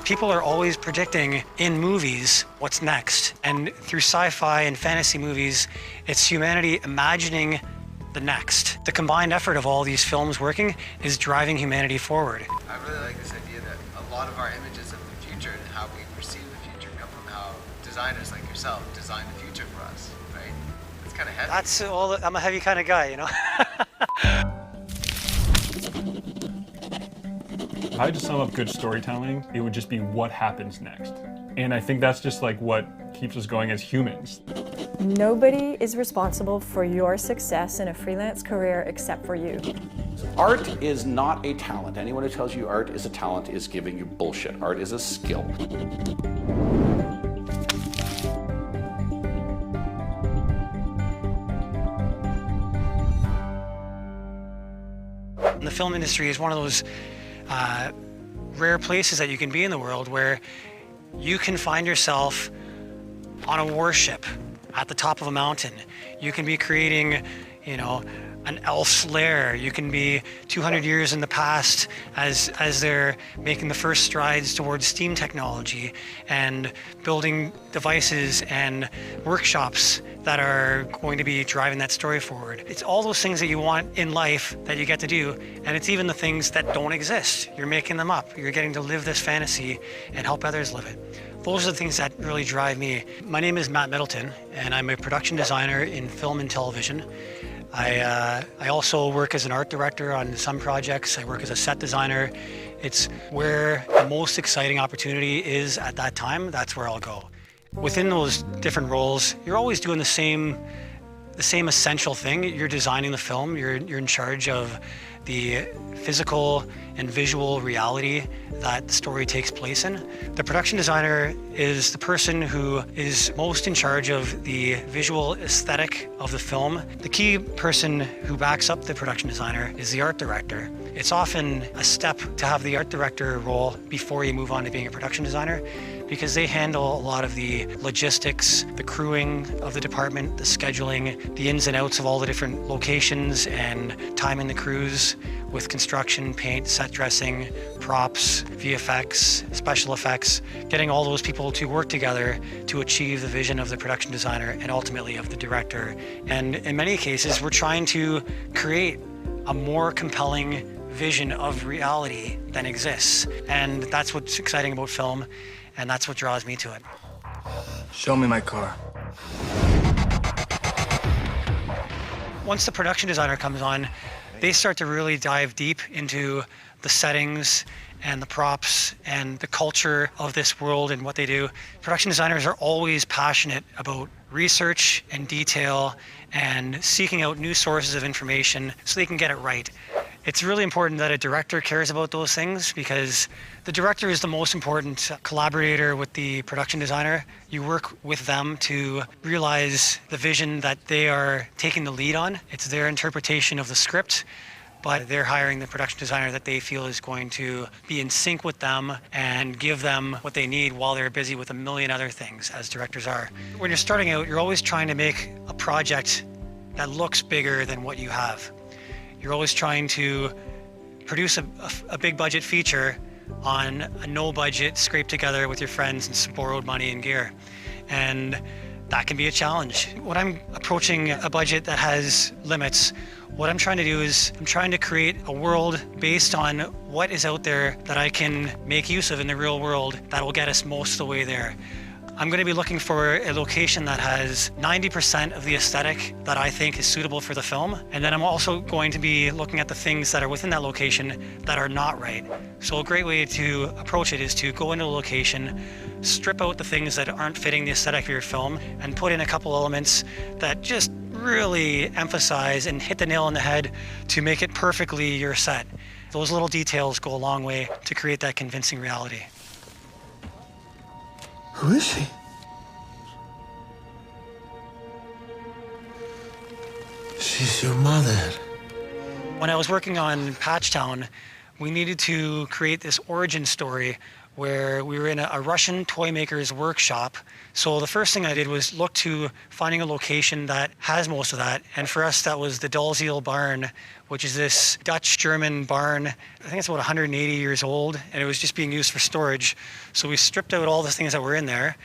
People are always predicting in movies what's next. And through sci-fi and fantasy movies, it's humanity imagining the next. The combined effort of all these films working is driving humanity forward. I really like this idea that a lot of our images of the future and how we perceive the future come from how designers like yourself design the future for us, right? It's kind of heavy. That's all. I'm a heavy kind of guy, you know? If I had to sum up good storytelling, it would just be what happens next. And I think that's just like what keeps us going as humans. Nobody is responsible for your success in a freelance career except for you. Art is not a talent. Anyone who tells you art is a talent is giving you bullshit. Art is a skill. The film industry is one of those rare places that you can be in the world where you can find yourself on a warship at the top of a mountain. You can be creating, you know, an elf's lair. You can be 200 years in the past as they're making the first strides towards steam technology and building devices and workshops that are going to be driving that story forward. It's all those things that you want in life that you get to do, and it's even the things that don't exist. You're making them up. You're getting to live this fantasy and help others live it. Those are the things that really drive me. My name is Matt Middleton, and I'm a production designer in film and television. I also work as an art director on some projects. I work as a set designer. It's where the most exciting opportunity is at that time. That's where I'll go. Within those different roles, you're always doing the same essential thing. You're designing the film. You're in charge of the physical and visual reality that the story takes place in. The production designer is the person who is most in charge of the visual aesthetic of the film. The key person who backs up the production designer is the art director. It's often a step to have the art director role before you move on to being a production designer, because they handle a lot of the logistics, the crewing of the department, the scheduling, the ins and outs of all the different locations and timing the crews with construction, paint, set dressing, props, VFX, special effects, getting all those people to work together to achieve the vision of the production designer and ultimately of the director. And in many cases, we're trying to create a more compelling vision of reality than exists. And that's what's exciting about film, and that's what draws me to it. Show me my car. Once the production designer comes on, they start to really dive deep into the settings and the props and the culture of this world and what they do. Production designers are always passionate about research and detail and seeking out new sources of information so they can get it right. It's really important that a director cares about those things, because the director is the most important collaborator with the production designer. You work with them to realize the vision that they are taking the lead on. It's their interpretation of the script, but they're hiring the production designer that they feel is going to be in sync with them and give them what they need while they're busy with a million other things, as directors are. When you're starting out, you're always trying to make a project that looks bigger than what you have. You're always trying to produce a big budget feature on a no budget, scraped together with your friends and some borrowed money and gear. And that can be a challenge. When I'm approaching a budget that has limits, what I'm trying to do is I'm trying to create a world based on what is out there that I can make use of in the real world that will get us most of the way there. I'm going to be looking for a location that has 90% of the aesthetic that I think is suitable for the film. And then I'm also going to be looking at the things that are within that location that are not right. So a great way to approach it is to go into a location, strip out the things that aren't fitting the aesthetic of your film, and put in a couple elements that just really emphasize and hit the nail on the head to make it perfectly your set. Those little details go a long way to create that convincing reality. Who is she? She's your mother. When I was working on Patchtown, we needed to create this origin story where we were in a Russian toy maker's workshop. So the first thing I did was look to finding a location that has most of that. And for us, that was the Dalziel barn, which is this Dutch-German barn. I think it's about 180 years old, and it was just being used for storage. So we stripped out all the things that were in there.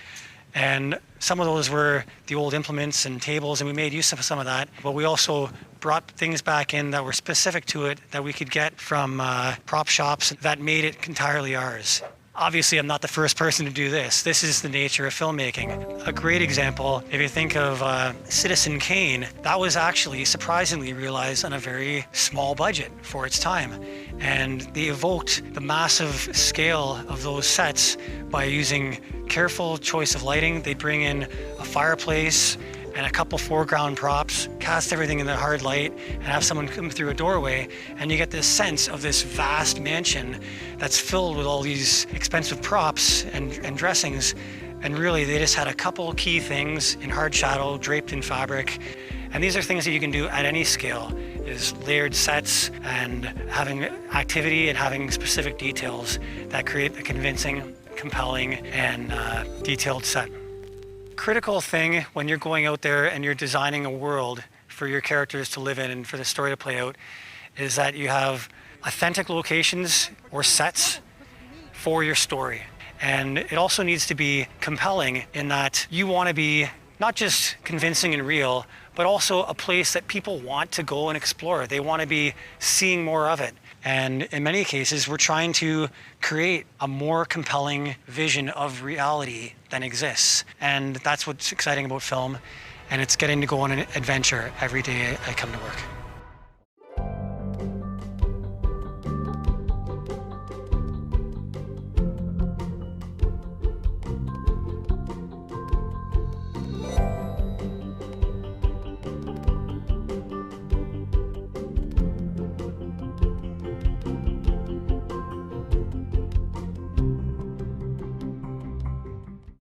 And some of those were the old implements and tables, and we made use of some of that. But we also brought things back in that were specific to it that we could get from prop shops that made it entirely ours. Obviously, I'm not the first person to do this. This is the nature of filmmaking. A great example, if you think of Citizen Kane, that was actually surprisingly realized on a very small budget for its time. And they evoked the massive scale of those sets by using careful choice of lighting. They bring in a fireplace and a couple foreground props, cast everything in the hard light, and have someone come through a doorway, and you get this sense of this vast mansion that's filled with all these expensive props and dressings. And really, they just had a couple key things in hard shadow, draped in fabric. And these are things that you can do at any scale, is layered sets and having activity and having specific details that create a convincing, compelling, and detailed set. Critical thing when you're going out there and you're designing a world for your characters to live in and for the story to play out is that you have authentic locations or sets for your story. And it also needs to be compelling in that you want to be not just convincing and real, but also a place that people want to go and explore. They want to be seeing more of it. And in many cases, we're trying to create a more compelling vision of reality than exists. And that's what's exciting about film. And it's getting to go on an adventure every day I come to work.